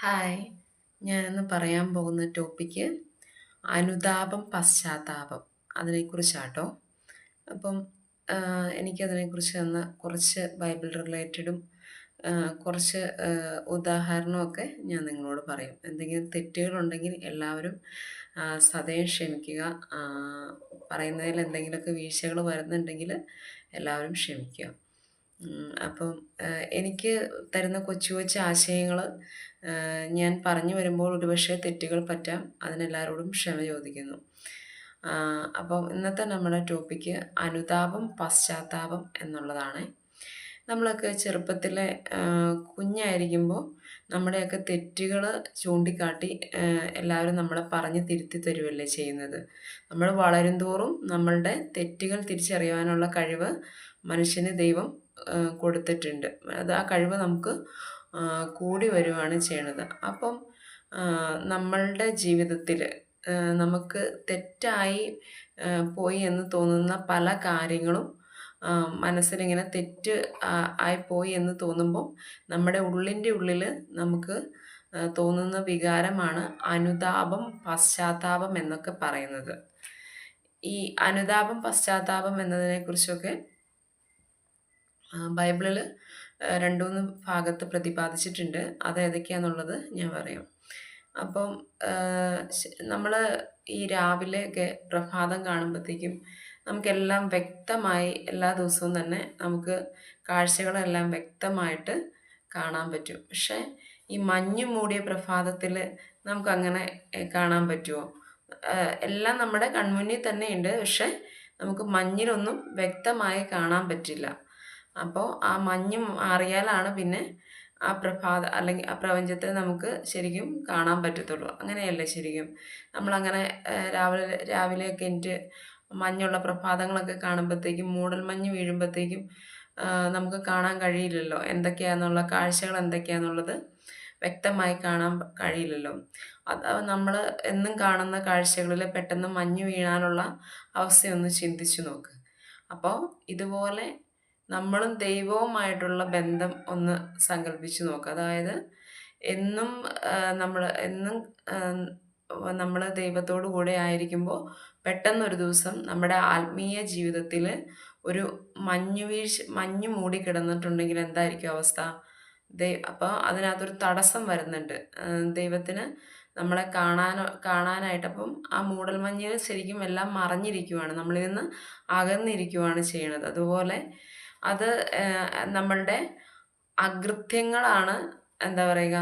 Hi. ഞാനിന്ന് പറയാൻ പോകുന്ന ടോപ്പിക്ക് അനുതാപം, പശ്ചാത്താപം അതിനെക്കുറിച്ചാട്ടോ. അപ്പം എനിക്കതിനെക്കുറിച്ച് കുറച്ച് ബൈബിൾ റിലേറ്റഡും കുറച്ച് ഉദാഹരണമൊക്കെ ഞാൻ നിങ്ങളോട് പറയും. എന്തെങ്കിലും തെറ്റുകളുണ്ടെങ്കിൽ എല്ലാവരും സദയം ക്ഷമിക്കുക. പറയുന്നതിൽ എന്തെങ്കിലുമൊക്കെ വീഴ്ചകൾ വരുന്നുണ്ടെങ്കിൽ എല്ലാവരും ക്ഷമിക്കുക. അപ്പം എനിക്ക് തരുന്ന കൊച്ചു കൊച്ചു ആശയങ്ങൾ ഞാൻ പറഞ്ഞു വരുമ്പോൾ ഒരുപക്ഷെ തെറ്റുകൾ പറ്റാം. അതിനെല്ലാവരോടും ക്ഷമ ചോദിക്കുന്നു. അപ്പം ഇന്നത്തെ നമ്മുടെ ടോപ്പിക്ക് അനുതാപം, പശ്ചാത്താപം എന്നുള്ളതാണ്. നമ്മളൊക്കെ ചെറുപ്പത്തിലെ കുഞ്ഞായിരിക്കുമ്പോൾ നമ്മുടെയൊക്കെ തെറ്റുകൾ ചൂണ്ടിക്കാട്ടി എല്ലാവരും നമ്മളെ പറഞ്ഞ് തിരുത്തി തരുമല്ലേ ചെയ്യുന്നത്. നമ്മൾ വളരും തോറും നമ്മളുടെ തെറ്റുകൾ തിരിച്ചറിയാനുള്ള കഴിവ് മനുഷ്യന് ദൈവം കൊടുത്തിട്ടുണ്ട്. ആ കഴിവ് നമുക്ക് കൂടി വരുവാണ് ചെയ്യണത്. അപ്പം നമ്മളുടെ ജീവിതത്തിൽ നമുക്ക് തെറ്റായി പോയി എന്ന് തോന്നുന്ന പല കാര്യങ്ങളും മനസ്സിലിങ്ങനെ തെറ്റ് ആയിപ്പോയി എന്ന് തോന്നുമ്പോൾ നമ്മുടെ ഉള്ളിൻ്റെ ഉള്ളിൽ നമുക്ക് തോന്നുന്ന വികാരമാണ് അനുതാപം, പശ്ചാത്താപം എന്നൊക്കെ പറയുന്നത്. ഈ അനുതാപം, പശ്ചാത്താപം എന്നതിനെക്കുറിച്ചൊക്കെ ബൈബിളിൽ 2-3 ഭാഗത്ത് പ്രതിപാദിച്ചിട്ടുണ്ട്. അത് ഏതൊക്കെയാണെന്നുള്ളത് ഞാൻ പറയാം. അപ്പം നമ്മൾ ഈ രാവിലെയൊക്കെ പ്രഭാതം കാണുമ്പോഴത്തേക്കും നമുക്കെല്ലാം വ്യക്തമായി എല്ലാ ദിവസവും തന്നെ നമുക്ക് കാഴ്ചകളെല്ലാം വ്യക്തമായിട്ട് കാണാൻ പറ്റും. പക്ഷേ ഈ മഞ്ഞ് മൂടിയ പ്രഭാതത്തിൽ നമുക്കങ്ങനെ കാണാൻ പറ്റുമോ? എല്ലാം നമ്മുടെ കൺമുന്നിൽ തന്നെയുണ്ട്. പക്ഷേ നമുക്ക് മഞ്ഞിലൊന്നും വ്യക്തമായി കാണാൻ പറ്റില്ല. അപ്പോൾ ആ മഞ്ഞ് മാറിയാലാണ് പിന്നെ അല്ലെങ്കിൽ ആ പ്രപഞ്ചത്തെ നമുക്ക് ശരിക്കും കാണാൻ പറ്റത്തുള്ളൂ. അങ്ങനെയല്ലേ ശരിക്കും? നമ്മളങ്ങനെ രാവിലെയൊക്കെ എണീറ്റ് മഞ്ഞുള്ള പ്രഭാതങ്ങളൊക്കെ കാണുമ്പോഴത്തേക്കും, മൂടൽമഞ്ഞ് വീഴുമ്പോഴത്തേക്കും നമുക്ക് കാണാൻ കഴിയില്ലല്ലോ. കാഴ്ചകൾ എന്തൊക്കെയാണെന്നുള്ളത് വ്യക്തമായി കാണാൻ കഴിയില്ലല്ലോ. അത് നമ്മൾ എന്നും കാണുന്ന കാഴ്ചകളിൽ പെട്ടെന്ന് മഞ്ഞ് വീഴാനുള്ള അവസ്ഥയൊന്ന് ചിന്തിച്ചു നോക്ക്. അപ്പോൾ ഇതുപോലെ നമ്മളും ദൈവവുമായിട്ടുള്ള ബന്ധം ഒന്ന് സങ്കല്പിച്ച് നോക്കുക. അതായത് എന്നും നമ്മൾ ദൈവത്തോടു കൂടെ ആയിരിക്കുമ്പോൾ പെട്ടെന്നൊരു ദിവസം നമ്മുടെ ആത്മീയ ജീവിതത്തിൽ ഒരു മഞ്ഞ് മൂടി കിടന്നിട്ടുണ്ടെങ്കിൽ എന്തായിരിക്കും അവസ്ഥ? അപ്പോൾ അതിനകത്തൊരു തടസ്സം വരുന്നുണ്ട്. ദൈവത്തിന് നമ്മളെ കാണാനായിട്ട്. അപ്പം ആ മൂടൽമഞ്ഞിൽ ശരിക്കും എല്ലാം മറഞ്ഞിരിക്കുവാണ്. നമ്മളിൽ നിന്ന് അകന്നിരിക്കുവാണ് ചെയ്യണത്. അതുപോലെ അത് നമ്മളുടെ അകൃത്യങ്ങളാണ്, എന്താ പറയുക,